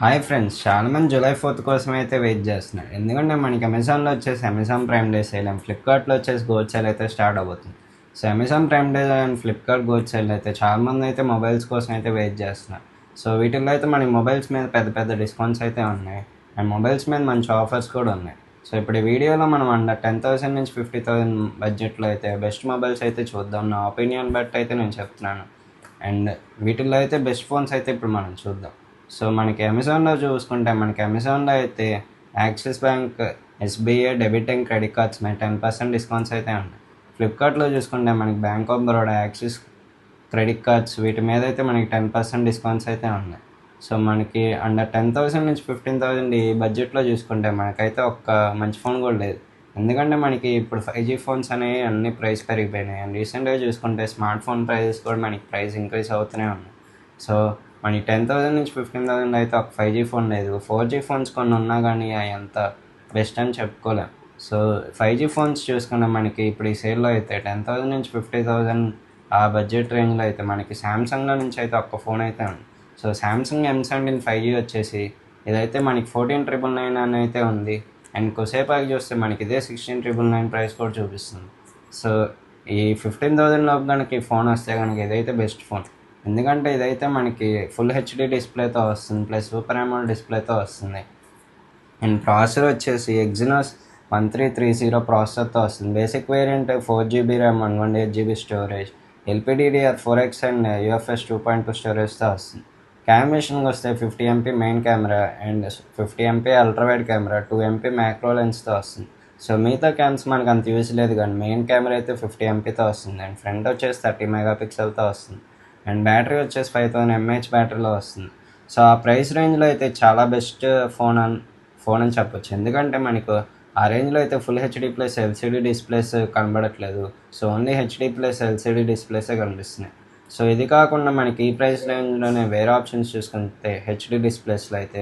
Hi friends, చాలామంది July 4th కోసం అయితే వెయిట్ చేస్తున్నారు. ఎందుకంటే మనకి అమెజాన్లో వచ్చేసి Amazon Prime Day sale and ఫ్లిప్కార్ట్లో వచ్చేసి గోల్డ్ సేల్ అయితే స్టార్ట్ అవబోతుంది. So Amazon Prime Day and Flipkart gold sale అయితే చాలామంది అయితే మొబైల్స్ కోసం అయితే వెయిట్ చేస్తున్నారు. సో వీటిల్లో అయితే మనకి మొబైల్స్ మీద పెద్ద పెద్ద డిస్కౌంట్స్ అయితే ఉన్నాయి అండ్ మొబైల్స్ మీద మంచి ఆఫర్స్ కూడా ఉన్నాయి. సో ఇప్పుడు ఈ వీడియోలో మనం అండర్ 10,000 నుంచి 50,000 బడ్జెట్లో అయితే బెస్ట్ మొబైల్స్ అయితే చూద్దాం. నా ఒపీనియన్ బట్టి అయితే నేను చెప్తున్నాను. అండ్ వీటిల్లో అయితే బెస్ట్ ఫోన్స్ అయితే ఇప్పుడు మనం చూద్దాం. సో మనకి అమెజాన్లో చూసుకుంటే మనకి అమెజాన్లో అయితే axis bank, SBI debit and credit cards మీద 10% డిస్కౌంట్స్ అయితే ఉన్నాయి. ఫ్లిప్కార్ట్లో చూసుకుంటే మనకి bank of Baroda, axis credit cards వీటి మీద అయితే మనకి 10% డిస్కౌంట్స్ అయితే ఉన్నాయి. సో మనకి అండర్ 10,000 నుంచి 15,000 ఈ బడ్జెట్లో చూసుకుంటే మనకైతే ఒక్క మంచి ఫోన్ కూడా లేదు. ఎందుకంటే మనకి ఇప్పుడు 5G ఫోన్స్ అనేవి అన్ని ప్రైస్ పెరిగిపోయినాయి అండ్ రీసెంట్గా చూసుకుంటే స్మార్ట్ ఫోన్ ప్రైజెస్ కూడా మనకి ప్రైస్ ఇంక్రీజ్ అవుతూనే ఉన్నాయి. సో మనకి 10,000 నుంచి 15,000 అయితే ఒక 5G ఫోన్ లేదు. 4G ఫోన్స్ కొన్ని ఉన్నా కానీ అవి అంత బెస్ట్ అని చెప్పుకోలేం. సో 5G ఫోన్స్ చూసుకున్న మనకి ఇప్పుడు ఈ సేల్లో అయితే 10,000 నుంచి 50,000 ఆ బడ్జెట్ రేంజ్లో అయితే మనకి శాంసంగ్లో నుంచి అయితే ఒక్క ఫోన్ అయితే ఉంది. సో శాంసంగ్ M17 5G వచ్చేసి ఇదైతే మనకి 14,999 అని అయితే ఉంది అండ్ కొద్దిసేపాకి చూస్తే మనకి ఇదే 16,999 ప్రైస్ కూడా చూపిస్తుంది. సో ఈ 15,000 లోపు కనుక ఈ ఫోన్ వస్తే కనుక ఇదైతే బెస్ట్ ఫోన్. ఎందుకంటే ఇదైతే మనకి ఫుల్ హెచ్డి డిస్ప్లేతో వస్తుంది, ప్లస్ సూపర్ AMOLED డిస్ప్లేతో వస్తుంది అండ్ ప్రాసెసర్ వచ్చేసి ఎగ్జినోస్ 1330 ప్రాసెసర్తో వస్తుంది. Basic variant 4GB RAM, 128GB storage, LPDDR4X and UFS 2.2 స్టోరేజ్తో వస్తుంది. క్యామెరాకి వస్తే 50MP main camera and 50MP ultrawide camera, 2MP macro లెన్స్తో వస్తుంది. సో మిగతా క్యామ్స్ మనకు అంత యూజ్ లేదు కానీ మెయిన్ కెమెరా అయితే 50MPతో వస్తుంది అండ్ ఫ్రంట్ వచ్చేసి 30 మెగాపిక్సెల్తో వస్తుంది అండ్ బ్యాటరీ వచ్చేసి 5000 mAh బ్యాటరీలో వస్తుంది. సో ఆ ప్రైస్ రేంజ్లో అయితే చాలా బెస్ట్ ఫోన్ అని చెప్పొచ్చు. ఎందుకంటే మనకు ఆ రేంజ్లో అయితే full HD plus LCD displays కనబడట్లేదు. So only HD plus LCD డిస్ప్లేసే కనిపిస్తున్నాయి. సో ఇది కాకుండా మనకి ఈ ప్రైస్ రేంజ్లోనే వేరే ఆప్షన్స్ చూసుకుంటే హెచ్డి డిస్ప్లేస్లో అయితే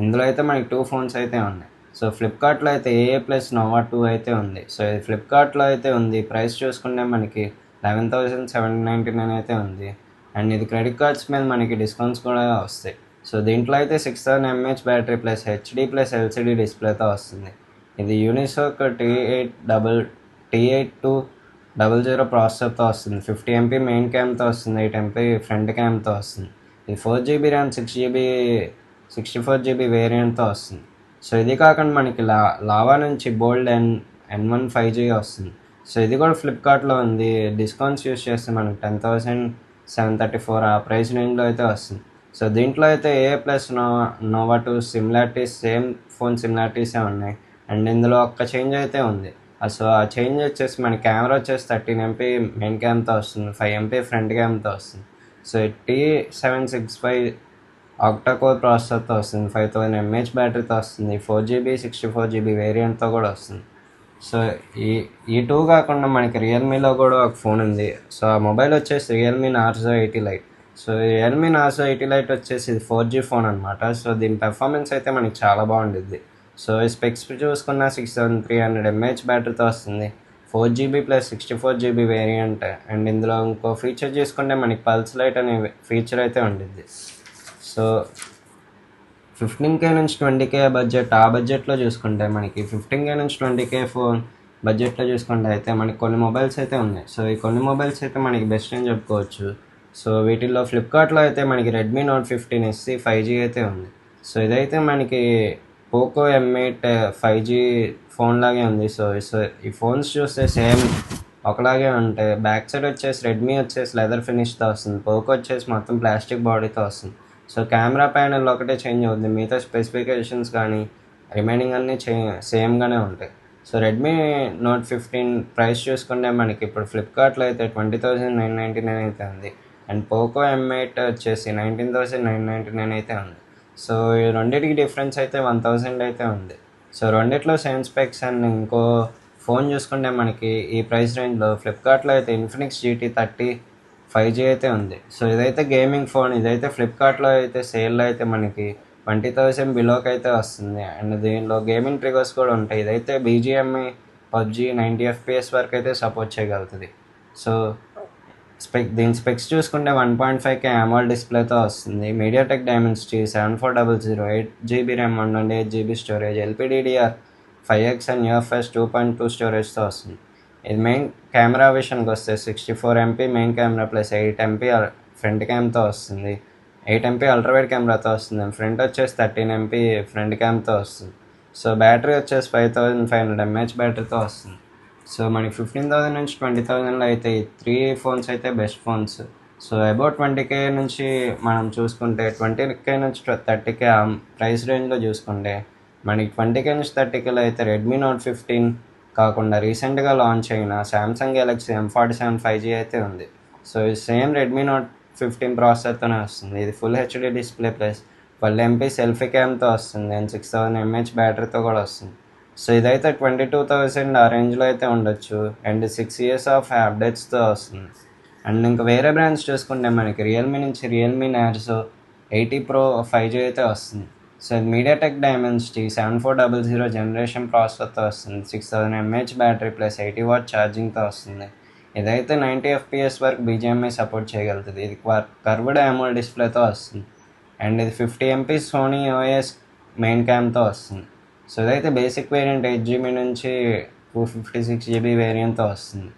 ఇందులో అయితే మనకి 2 ఫోన్స్ అయితే ఉన్నాయి. సో ఫ్లిప్కార్ట్లో అయితే AA ప్లస్ నోవా 2 అయితే ఉంది. సో ఇది ఫ్లిప్కార్ట్లో అయితే ఉంది. ప్రైస్ చూసుకుంటే మనకి 11,799 అయితే ఉంది అండ్ ఇది క్రెడిట్ కార్డ్స్ మీద మనకి డిస్కౌంట్స్ కూడా వస్తాయి. సో దీంట్లో అయితే 6000 mAh battery plus HD plus LCD డిస్ప్లేతో వస్తుంది. ఇది యూనిసోక్ T8200 ప్రాసెసర్తో వస్తుంది. 50MP మెయిన్ క్యామ్తో వస్తుంది, 8MP ఫ్రంట్ క్యామ్తో వస్తుంది. ఇది 4GB ర్యామ్, 6GB 64GB వేరియంట్తో వస్తుంది. సో ఇది కాకుండా మనకి లావా నుంచి బోల్డ్ N1 5G వస్తుంది. సో ఇది కూడా ఫ్లిప్కార్ట్లో ఉంది. డిస్కౌంట్స్ యూస్ చేస్తే మనకి 10,734 ఆ ప్రైస్ రేంజ్లో అయితే వస్తుంది. సో దీంట్లో అయితే AA plus Nova 2 similarities, same phone సిమిలారిటీసే ఉన్నాయి అండ్ ఇందులో ఒక్క చేంజ్ అయితే ఉంది. సో ఆ చేంజ్ వచ్చేసి మన కెమెరా వచ్చేసి 13MP మెయిన్ క్యామ్తో వస్తుంది, 5MP ఫ్రంట్ క్యామ్తో వస్తుంది. సో T765 ఆక్టాకోర్ ప్రాసెసర్తో వస్తుంది, 5000 mAh బ్యాటరీతో వస్తుంది, 4GB 64GB వేరియంట్తో కూడా వస్తుంది. సో ఈ 2 కాకుండా మనకి రియల్మీలో కూడా ఒక ఫోన్ ఉంది. సో ఆ మొబైల్ వచ్చేసి Realme Narzo 80 light. So Realme Narzo 80 light వచ్చేసి ఇది 4G ఫోన్ అనమాట. సో దీని పెర్ఫార్మెన్స్ అయితే మనకి చాలా బాగుంటుంది. సో ఈ స్పెక్స్ చూసుకున్న 6300 mAh బ్యాటరీతో వస్తుంది, 4GB plus 64GB variant and ఇందులో ఇంకో ఫీచర్ చూసుకుంటే మనకి పల్స్ లైట్ అనే ఫీచర్ అయితే ఉండిద్ది. సో 15K నుంచి 20K బడ్జెట్, ఆ బడ్జెట్లో చూసుకుంటే మనకి 15K నుంచి 20K ఫోన్ బడ్జెట్లో చూసుకుంటే అయితే మనకి కొన్ని మొబైల్స్ అయితే ఉన్నాయి. సో ఈ కొన్ని మొబైల్స్ అయితే మనకి బెస్ట్ అని చెప్పుకోవచ్చు. సో వీటిల్లో ఫ్లిప్కార్ట్లో అయితే మనకి రెడ్మీ నోట్ 15 SE 5G అయితే ఉంది. సో ఇదైతే మనకి పోకో M8 5G ఫోన్ లాగే ఉంది. సో ఈ ఫోన్స్ చూస్తే సేమ్ ఒకలాగే ఉంటాయి. బ్యాక్ సైడ్ వచ్చేసి రెడ్మీ వచ్చేసి లెదర్ ఫినిష్తో వస్తుంది, పోకో వచ్చేసి మొత్తం ప్లాస్టిక్ బాడీతో వస్తుంది. సో కెమెరా ప్యానెల్ ఒకటే చేంజ్ అవుతుంది, మిగతా స్పెసిఫికేషన్స్ కానీ రిమైనింగ్ అన్నీ సేమ్గానే ఉంటాయి. సో రెడ్మీ నోట్ 15 ప్రైస్ చూసుకుంటే మనకి ఇప్పుడు ఫ్లిప్కార్ట్లో అయితే 20,999 అయితే ఉంది అండ్ పోకో M8 వచ్చేసి 19,999 అయితే ఉంది. సో ఈ రెండింటికి డిఫరెన్స్ అయితే 1,000 అయితే ఉంది. సో రెండిట్లో సేమ్ స్పెక్స్ అండ్ ఇంకో ఫోన్ చూసుకుంటే మనకి ఈ ప్రైస్ రేంజ్లో ఫ్లిప్కార్ట్లో అయితే ఇన్ఫినిక్స్ GT30 5G అయితే ఉంది. సో ఇదైతే గేమింగ్ ఫోన్. ఇదైతే ఫ్లిప్కార్ట్లో అయితే సేల్లో అయితే మనకి 20,000 బిలోకి అయితే వస్తుంది అండ్ దీనిలో గేమింగ్ ట్రిగర్స్ కూడా ఉంటాయి. ఇదైతే BGMI, PUBG 90 FPS వరకు అయితే సపోర్ట్ చేయగలుగుతుంది. సో దీని స్పెక్స్ చూసుకుంటే 1.5K AMOLED డిస్ప్లేతో వస్తుంది. MediaTek Dimensity 7400, 8GB RAM, 128GB storage, LPDDR 5X and UFS 2.2 స్టోరేజ్తో వస్తుంది. ఇది మెయిన్ కెమెరా విషయానికి వస్తే 64MP main camera plus 8MP front క్యామ్తో వస్తుంది. 8MP అల్ట్రావైడ్ కెమెరాతో వస్తుంది. ఫ్రంట్ వచ్చేసి 13MP ఫ్రంట్ క్యామ్తో వస్తుంది. సో బ్యాటరీ వచ్చేసి 5500 mAh బ్యాటరీతో వస్తుంది. సో మనకి 15,000 నుంచి 20,000లో అయితే ఈ 3 ఫోన్స్ అయితే best phones. So about 20K నుంచి మనం చూసుకుంటే 20K నుంచి 30K ప్రైస్ రేంజ్లో చూసుకుంటే మనకి 20K నుంచి 30Kలో అయితే రెడ్మీ నోట్ 15 కాకుండా రీసెంట్గా లాంచ్ అయిన సామ్సంగ్ గెలాక్సీ M47 5G అయితే ఉంది. సో ఇది సేమ్ రెడ్మీ నోట్ 15 ప్రాసెసర్తోనే వస్తుంది. ఇది full HD display plus 12MP selfie క్యామ్తో వస్తుంది అండ్ 6000 mAh బ్యాటరీతో కూడా వస్తుంది. సో ఇదైతే 22,000 ఆ రేంజ్లో అయితే ఉండొచ్చు అండ్ 6 years ఆఫ్ అప్డేట్స్తో వస్తుంది. అండ్ ఇంకా వేరే బ్రాండ్స్ చూసుకుంటే మనకి రియల్మీ నుంచి రియల్మీ నార్జో 80 Pro 5G అయితే వస్తుంది. సో ఇది మీడియాటెక్ డైమెన్సిటీ 7400 జనరేషన్ ప్రాసెసర్తో వస్తుంది. 6000 mAh బ్యాటరీ ప్లస్ 80W ఛార్జింగ్తో వస్తుంది. ఇదైతే 90 FPS వరకు BGMI సపోర్ట్ చేయగలుగుతుంది. ఇది కర్వ్డ్ AMOLED డిస్ప్లేతో వస్తుంది అండ్ ఇది 50MP సోనీ OIS మెయిన్ క్యామ్తో వస్తుంది. సో ఇదైతే బేసిక్ వేరియంట్ 8GB నుంచి 256GB వేరియంట్తో వస్తుంది.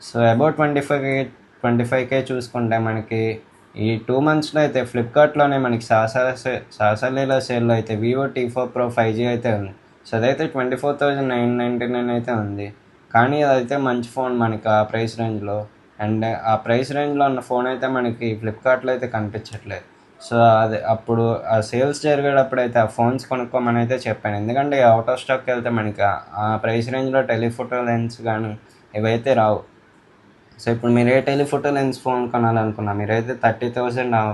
సో అబౌట్ 25K చూసుకుంటే మనకి ఈ 2 monthsలో అయితే ఫ్లిప్కార్ట్లోనే మనకి సాసలీల సేల్లో అయితే వివో T4 Pro 5G అయితే ఉంది. సో అదైతే 24,999 అయితే ఉంది. కానీ అదైతే మంచి ఫోన్ మనకి ఆ ప్రైస్ రేంజ్లో. అండ్ ఆ ప్రైస్ రేంజ్లో ఉన్న ఫోన్ అయితే మనకి ఫ్లిప్కార్ట్లో అయితే కనిపించట్లేదు. సో అది అప్పుడు ఆ సేల్స్ జరిగేటప్పుడు అయితే ఆ ఫోన్స్ కొనుక్కోమని అయితే చెప్పాను. ఎందుకంటే అవుట్ ఆఫ్ స్టాక్కి వెళ్తే మనకి ఆ ప్రైస్ రేంజ్లో టెలిఫోటో లెన్స్ కానీ ఇవైతే రావు. సో ఇప్పుడు మీరు ఏ టెలిఫోటో లెన్స్ ఫోన్ కొనాలనుకున్నా మీరైతే 30,000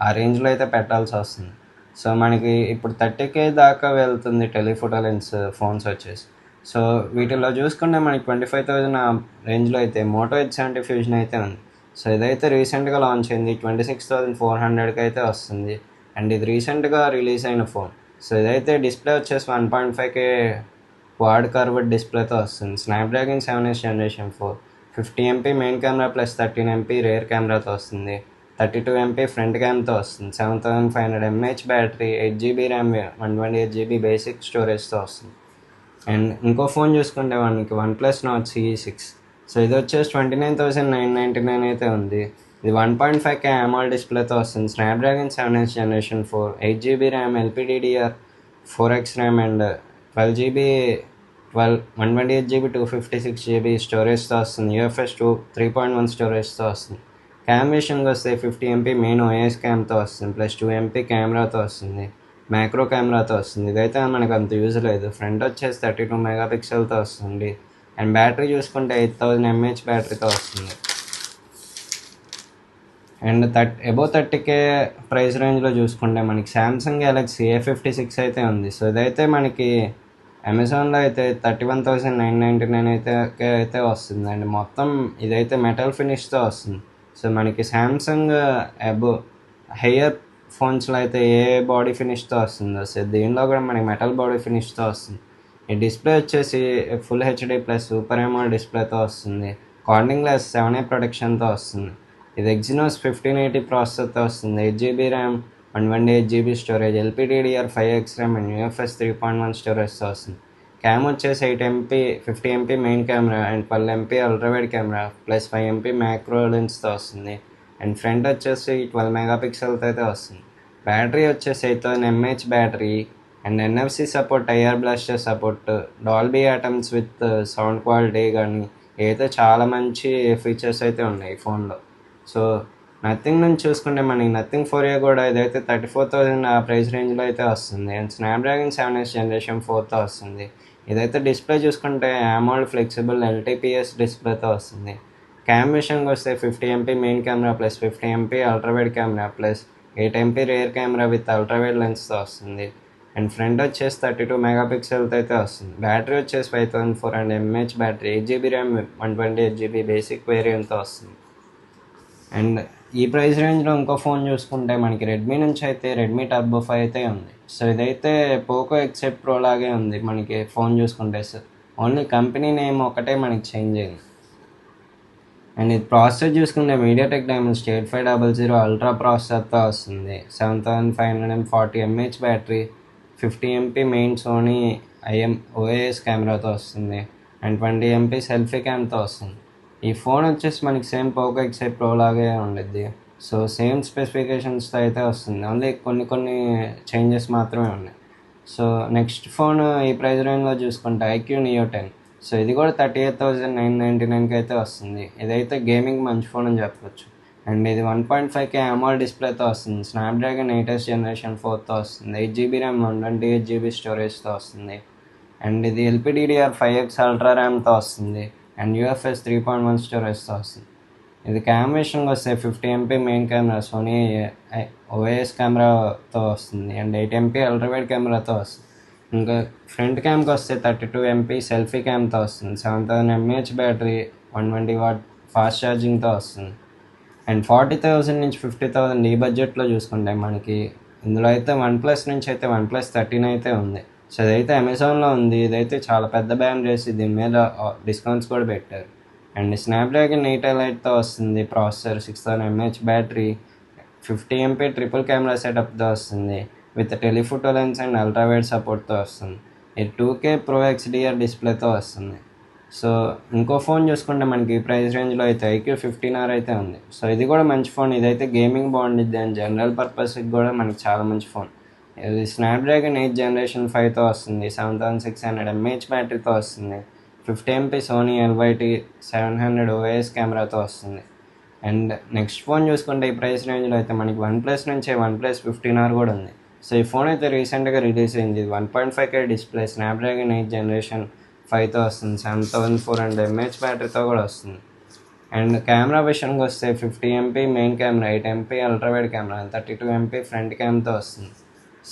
ఆ రేంజ్లో అయితే పెట్టాల్సి వస్తుంది. సో మనకి ఇప్పుడు 30K దాకా వెళ్తుంది టెలిఫోటో లెన్స్ ఫోన్స్ వచ్చేసి. సో వీటిలో చూసుకుంటే మనకి 25,000 ఆ రేంజ్లో అయితే మోటో H70 ఫ్యూజన్ అయితే ఉంది. సో ఇదైతే రీసెంట్గా లాంచ్ అయింది. 26,400కి అయితే వస్తుంది అండ్ ఇది రీసెంట్గా రిలీజ్ అయిన ఫోన్. సో ఇదైతే డిస్ప్లే వచ్చేసి 1.5K క్వాడ్ కర్వ్డ్ డిస్ప్లేతో వస్తుంది. Snapdragon 7 generation 4, 50MP main camera plus 13MP rear కెమెరాతో వస్తుంది. 32MP ఫ్రంట్ క్యామ్తో వస్తుంది. 7500 mAh battery, 8GB RAM, 128GB basic స్టోరేజ్తో వస్తుంది. అండ్ ఇంకో ఫోన్ చూసుకుంటే మనకి OnePlus Nord CE6. సో ఇది వచ్చేసి 29,999 అయితే ఉంది. ఇది 1.5K AMOLED డిస్ప్లేతో వస్తుంది. Snapdragon 7 generation 4, 8GB RAM, LPDDR 4X RAM and 128GB 256GB స్టోరేజ్తో వస్తుంది. UFS 3.1 స్టోరేజ్తో వస్తుంది. క్యామ్ విషయంకి వస్తే 50MP మెయిన్ OIS క్యామ్తో వస్తుంది ప్లస్ 2MP కెమెరాతో వస్తుంది. మ్యాక్రో కెమెరాతో వస్తుంది. ఇదైతే మనకు అంత యూజ్ లేదు. ఫ్రంట్ వచ్చేసి 32 మెగాపిక్సెల్తో వస్తుంది అండ్ బ్యాటరీ చూసుకుంటే 8000 mAh బ్యాటరీతో వస్తుంది. అండ్ అబౌవ్ 30K ప్రైస్ రేంజ్లో చూసుకుంటే మనకి సామ్సంగ్ గెలాక్సీ A56 అయితే ఉంది. సో ఇదైతే మనకి అమెజాన్లో అయితే 31,999 అయితే వస్తుంది అండ్ మొత్తం ఇదైతే మెటల్ ఫినిష్తో వస్తుంది. సో మనకి సామ్సంగ్ హయ్యర్ ఫోన్స్లో అయితే ఏ బాడీ ఫినిష్తో వస్తుందో సో దీనిలో కూడా మనకి మెటల్ బాడీ ఫినిష్తో వస్తుంది. ఈ డిస్ప్లే వచ్చేసి full HD plus super AMOLED డిస్ప్లేతో వస్తుంది. కార్నింగ్ గ్లాస్ 7A ప్రొటెక్షన్తో వస్తుంది. ఇది Exynos 1580 ప్రాసెసర్తో వస్తుంది. 8GB RAM, 128GB storage, LPDDR 5X RAM and UFS 3.1 స్టోరేజ్తో వస్తుంది. క్యామ్ వచ్చేసి 8MP 50MP main camera and 12MP ultrawide camera plus 5MP macro లెన్స్తో వస్తుంది అండ్ ఫ్రంట్ వచ్చేసి 12 మెగాపిక్సెల్తో అయితే వస్తుంది. బ్యాటరీ వచ్చేసి 8000 mAh battery and NFC support, IR blaster support, Dolby atoms with sound quality కానీ అయితే చాలా మంచి ఫీచర్స్ అయితే ఉన్నాయి ఈ ఫోన్లో. సో నథింగ్ నుంచి చూసుకుంటే మనకి నథింగ్ 4A కూడా ఇదైతే 34,000 ఆ ప్రైస్ రేంజ్లో అయితే వస్తుంది అండ్ స్నాప్డ్రాగన్ 7 జనరేషన్ 4తో వస్తుంది. ఇదైతే డిస్ప్లే చూసుకుంటే AMOLED ఫ్లెక్సిబుల్ LTPS డిస్ప్లేతో వస్తుంది. క్యామ్ విషయంకి వస్తే 50MP main camera plus 50MP ultrawide camera plus 8MP rear camera with ultrawide లెన్స్తో వస్తుంది అండ్ ఫ్రంట్ వచ్చేసి 32 మెగాపిక్సెల్తో అయితే వస్తుంది. బ్యాటరీ వచ్చేసి 5400 mAh battery, 8GB RAM, 128GB basic వేరియంట్తో వస్తుంది. అండ్ ఈ ప్రైస్ రేంజ్లో ఇంకో ఫోన్ చూసుకుంటే మనకి రెడ్మీ నుంచి అయితే రెడ్మీ టర్బో 5 అయితే ఉంది. సో ఇదైతే పోకో X8 Pro లాగే ఉంది మనకి ఫోన్ చూసుకుంటే. సార్ ఓన్లీ కంపెనీ నేమ్ ఒకటే మనకి చేంజ్ అయింది. అండ్ ఇది ప్రాసెసర్ చూసుకుంటే మీడియాటెక్ డైమండ్ 8500 అల్ట్రా ప్రాసెసర్తో వస్తుంది. 7540 mAh battery, 50 MP main Sony OIS కెమెరాతో వస్తుంది అండ్ 20 MP సెల్ఫీ క్యామ్తో వస్తుంది. ఈ ఫోన్ వచ్చేసి మనకి సేమ్ పోకో X8 Pro లాగే ఉండిద్ది. సో సేమ్ స్పెసిఫికేషన్స్తో అయితే వస్తుంది, ఓన్లీ కొన్ని చేంజెస్ మాత్రమే ఉన్నాయి. సో నెక్స్ట్ ఫోన్ ఈ ప్రైస్ రేంజ్లో చూసుకుంటే iQOO Neo 10. సో ఇది కూడా 38,999కి అయితే వస్తుంది. ఇదైతే గేమింగ్ మంచి ఫోన్ అని చెప్పొచ్చు. అండ్ ఇది 1.5K AMOLED డిస్ప్లేతో వస్తుంది. స్నాప్డ్రాగన్ 8th జనరేషన్ 4తో వస్తుంది. 8GB ర్యామ్, 128GB స్టోరేజ్తో వస్తుంది. అండ్ ఇది LPDDR5X అల్ట్రా ర్యామ్తో వస్తుంది అండ్ UFS 3.1 స్టోరేజ్తో వస్తుంది. ఇది క్యామ్ విషయంకి వస్తే 50 MP main camera Sony OIS కెమెరాతో వస్తుంది అండ్ 8 MP అల్ట్రా వైడ్ కెమెరాతో వస్తుంది. ఇంకా ఫ్రంట్ క్యామ్కి వస్తే 32 MP సెల్ఫీ క్యామ్తో వస్తుంది. 7000 mAh బ్యాటరీ, 120W ఫాస్ట్ ఛార్జింగ్తో వస్తుంది. అండ్ 40,000 నుంచి 50,000 ఈ బడ్జెట్లో చూసుకుంటే మనకి ఇందులో అయితే OnePlus నుంచి అయితే OnePlus 13 అయితే ఉంది. సో ఇదైతే అమెజాన్లో ఉంది. ఇదైతే చాలా పెద్ద బ్యాన్ చేసి దీని మీద డిస్కౌంట్స్ కూడా పెట్టారు. అండ్ స్నాప్డ్రాగన్ 8 Eliteతో వస్తుంది processor, 6000 mAh battery, 50 MP triple camera సెటప్తో వస్తుంది with telephoto lens and ultra wide సపోర్ట్తో వస్తుంది. ఇది 2K Pro XDR డిస్ప్లేతో వస్తుంది. సో ఇంకో ఫోన్ చూసుకుంటే మనకి ఈ ప్రైస్ రేంజ్లో అయితే iQOO 15R అయితే ఉంది. సో ఇది కూడా మంచి ఫోన్. ఇదైతే గేమింగ్ బాగుండిద్ది అండ్ జనరల్ పర్పస్కి కూడా మనకి చాలా మంచి ఫోన్. ఇది స్నాప్డ్రాగన్ 8th జనరేషన్ 5తో వస్తుంది. 7600 mAh బ్యాటరీతో వస్తుంది. 50 MP సోనీ LYT 700 OIS కెమెరాతో వస్తుంది. అండ్ నెక్స్ట్ ఫోన్ చూసుకుంటే ఈ ప్రైస్ రేంజ్లో అయితే మనకి OnePlus నుంచి OnePlus 15R కూడా ఉంది. సో ఈ ఫోన్ అయితే రీసెంట్గా రిలీజ్ అయింది. 1.5K display, Snapdragon 8th generation 5తో వస్తుంది. 7400 mAh బ్యాటరీతో కూడా వస్తుంది. అండ్ కెమెరా విషయానికి వస్తే 50 MP main camera, 8 MP ultra wide camera, 32 MP front క్యామ్తో వస్తుంది.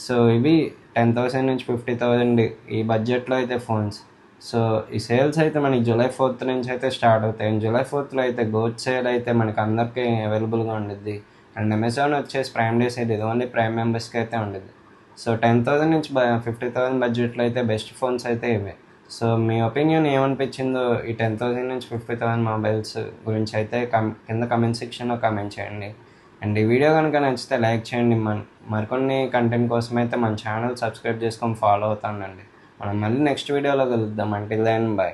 సో ఇవి 10,000 నుంచి 50,000 ఈ బడ్జెట్లో అయితే ఫోన్స్. సో ఈ సేల్స్ అయితే మనకి July 4th నుంచి అయితే స్టార్ట్ అవుతాయి. అండ్ July 4th అయితే గోచ్ సేల్ అయితే మనకి అందరికీ అవైలబుల్గా ఉండిద్ది. అండ్ అమెజాన్ వచ్చేసి ప్రైమ్ డే సేల్, ఇది ఓన్లీ ప్రైమ్ మెంబర్స్కి అయితే ఉండిద్ది. సో 10,000 నుంచి 50,000 బడ్జెట్లో అయితే బెస్ట్ ఫోన్స్ అయితే ఇవే. సో మీ ఒపీనియన్ ఏమనిపించిందో ఈ 10,000 నుంచి 50,000 మొబైల్స్ గురించి అయితే కింద కమెంట్ సెక్షన్లో కమెంట్ చేయండి. అండ్ ఈ వీడియో కనుక నచ్చితే లైక్ చేయండి. మరికొన్ని కంటెంట్ కోసం అయితే మన ఛానల్ సబ్స్క్రైబ్ చేసుకొని ఫాలో అవుతానండి. మనం మళ్ళీ నెక్స్ట్ వీడియోలో కలుద్దాం. Until then by.